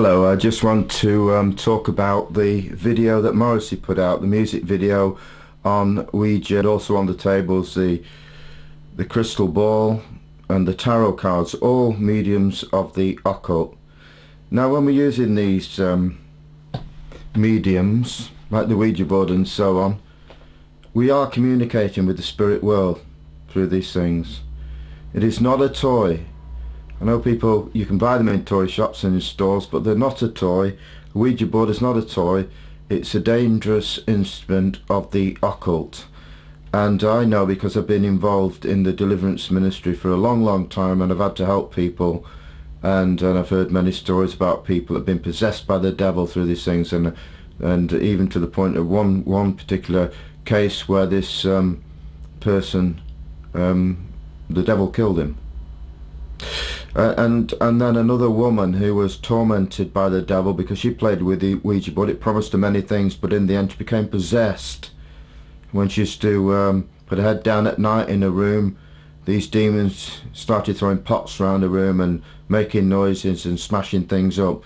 Hello, I just want to talk about the video that Morrissey put out, the music video on Ouija, and also on the tables, the crystal ball and the tarot cards, all mediums of the occult. Now when we're using these mediums, like the Ouija board and so on, we are communicating with the spirit world through these things. It is not a toy. I know people, you can buy them in toy shops and in stores, but they're not a toy. A Ouija board is not a toy. It's a dangerous instrument of the occult. And I know, because I've been involved in the deliverance ministry for a long time, and I've had to help people, and I've heard many stories about people that have been possessed by the devil through these things, and even to the point of one particular case where this person, the devil killed him. And then another woman who was tormented by the devil because she played with the Ouija board. It promised her many things, but in the end she became possessed. When she used to put her head down at night in a room, these demons started throwing pots around the room and making noises and smashing things up,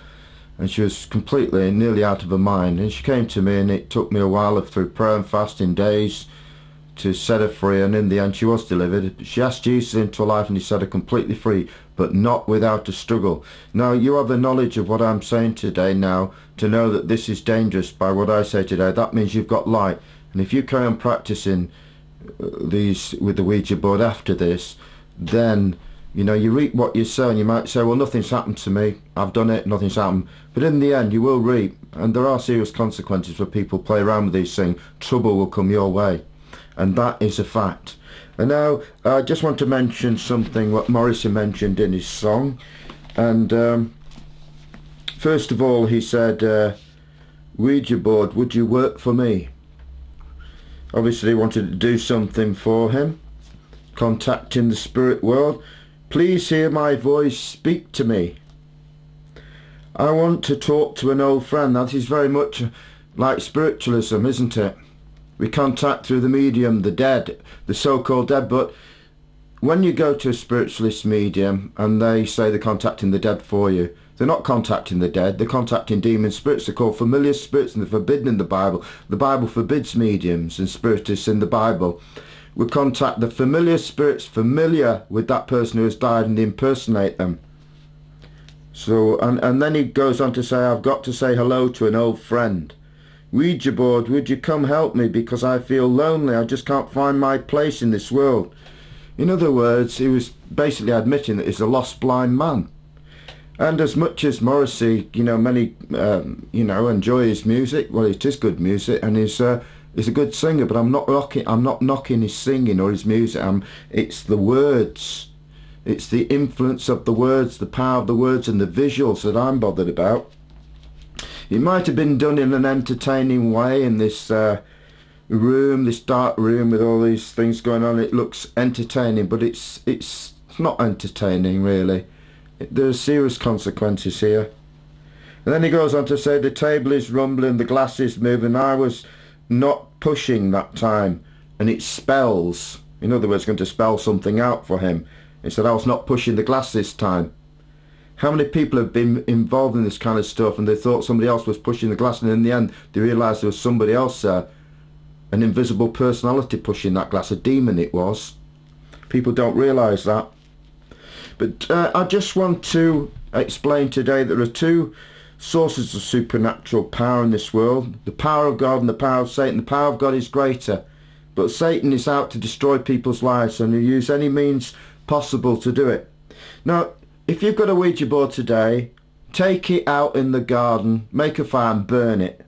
and she was completely, nearly out of her mind. And she came to me, and it took me a while, through prayer and fasting, days, to set her free, and in the end she was delivered. She asked Jesus into her life and he set her completely free, but not without a struggle. Now you have the knowledge of what I'm saying today now, to know that this is dangerous by what I say today. That means you've got light, and if you carry on practicing these with the Ouija board after this, then you know you reap what you sow. And you might say, well, nothing's happened to me, I've done it, nothing's happened. But in the end you will reap, and there are serious consequences for people play around with these things. Trouble will come your way, and that is a fact. And now I just want to mention something what Morrissey mentioned in his song. And first of all, he said, Ouija board, would you work for me? Obviously he wanted to do something for him, contacting the spirit world. Please hear my voice, speak to me. I want to talk to an old friend. That is very much like spiritualism, isn't it? We contact through the medium, the dead, the so-called dead. But when you go to a spiritualist medium and they say they're contacting the dead for you, they're not contacting the dead, they're contacting demon spirits. They're called familiar spirits, and they're forbidden in the Bible. The Bible forbids mediums and spiritists in the Bible. We contact the familiar spirits, familiar with that person who has died, and impersonate them. So, and then he goes on to say, I've got to say hello to an old friend. Ouija board, would you come help me, because I feel lonely, I just can't find my place in this world. In other words, he was basically admitting that he's a lost blind man. And as much as Morrissey, many enjoy his music, well, it is good music, and he's a good singer, but I'm not knocking his singing or his music. It's the words, it's the influence of the words, the power of the words, and the visuals that I'm bothered about. It might have been done in an entertaining way in this room, this dark room with all these things going on. It looks entertaining, but it's not entertaining really. There are serious consequences here. And then he goes on to say, the table is rumbling, the glass is moving. I was not pushing that time, and it spells. In other words, going to spell something out for him. He said, I was not pushing the glass this time. How many people have been involved in this kind of stuff, and they thought somebody else was pushing the glass, and in the end they realised there was somebody else there, an invisible personality pushing that glass, a demon it was. People don't realise that. But I just want to explain today that there are two sources of supernatural power in this world, the power of God and the power of Satan. The power of God is greater, but Satan is out to destroy people's lives, and he'll use any means possible to do it. Now, if you've got a Ouija board today, take it out in the garden, make a fire and burn it.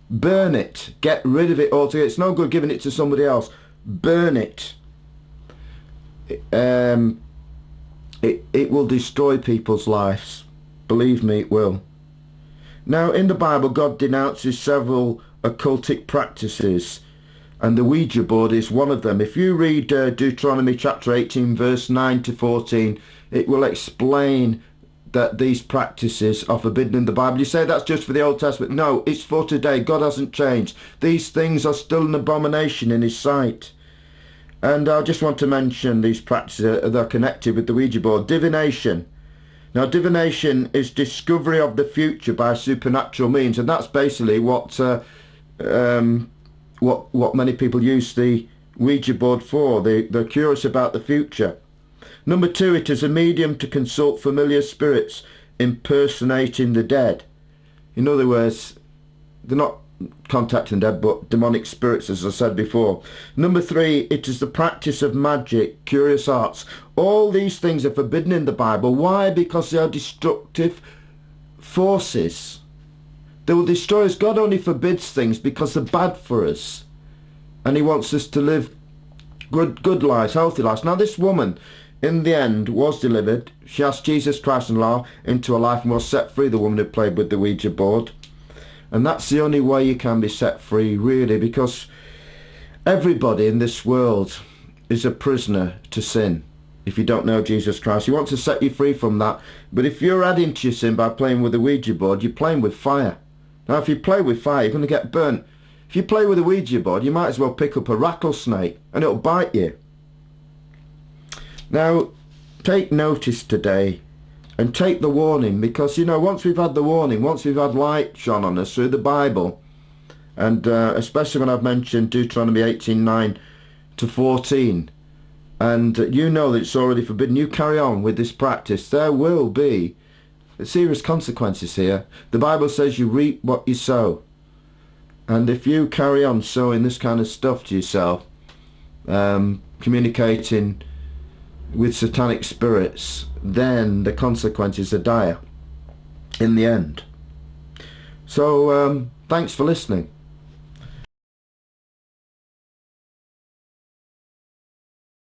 Burn it. Get rid of it altogether. It's no good giving it to somebody else. Burn it. It will destroy people's lives. Believe me, it will. Now, in the Bible, God denounces several occultic practices, and the Ouija board is one of them. If you read Deuteronomy chapter 18, verse 9 to 14, it will explain that these practices are forbidden in the Bible. You say that's just for the Old Testament. No, it's for today. God hasn't changed. These things are still an abomination in his sight. And I just want to mention these practices that are connected with the Ouija board. Divination. Now, divination is discovery of the future by supernatural means, and that's basically what many people use the Ouija board for. They're curious about the future. Number 2, it is a medium to consult familiar spirits impersonating the dead. In other words, they're not contacting dead, but demonic spirits, as I said before. Number 3, it is the practice of magic, curious arts. All these things are forbidden in the Bible. Why? Because they are destructive forces. They will destroy us. God only forbids things because they're bad for us, and he wants us to live good lives, healthy lives. Now, this woman, in the end, was delivered. She asked Jesus Christ and Allah into her life and was set free, the woman who played with the Ouija board. And that's the only way you can be set free, really, because everybody in this world is a prisoner to sin. If you don't know Jesus Christ, he wants to set you free from that. But if you're adding to your sin by playing with the Ouija board, you're playing with fire. Now, if you play with fire, you're going to get burnt. If you play with a Ouija board, you might as well pick up a rattlesnake and it'll bite you. Now, take notice today and take the warning, because, you know, once we've had the warning, once we've had light shone on us through the Bible, and especially when I've mentioned Deuteronomy 18:9 to 14, and you know that it's already forbidden, you carry on with this practice, there will be serious consequences here. The Bible says you reap what you sow. And if you carry on sowing this kind of stuff to yourself, communicating with satanic spirits, then the consequences are dire in the end. So thanks for listening.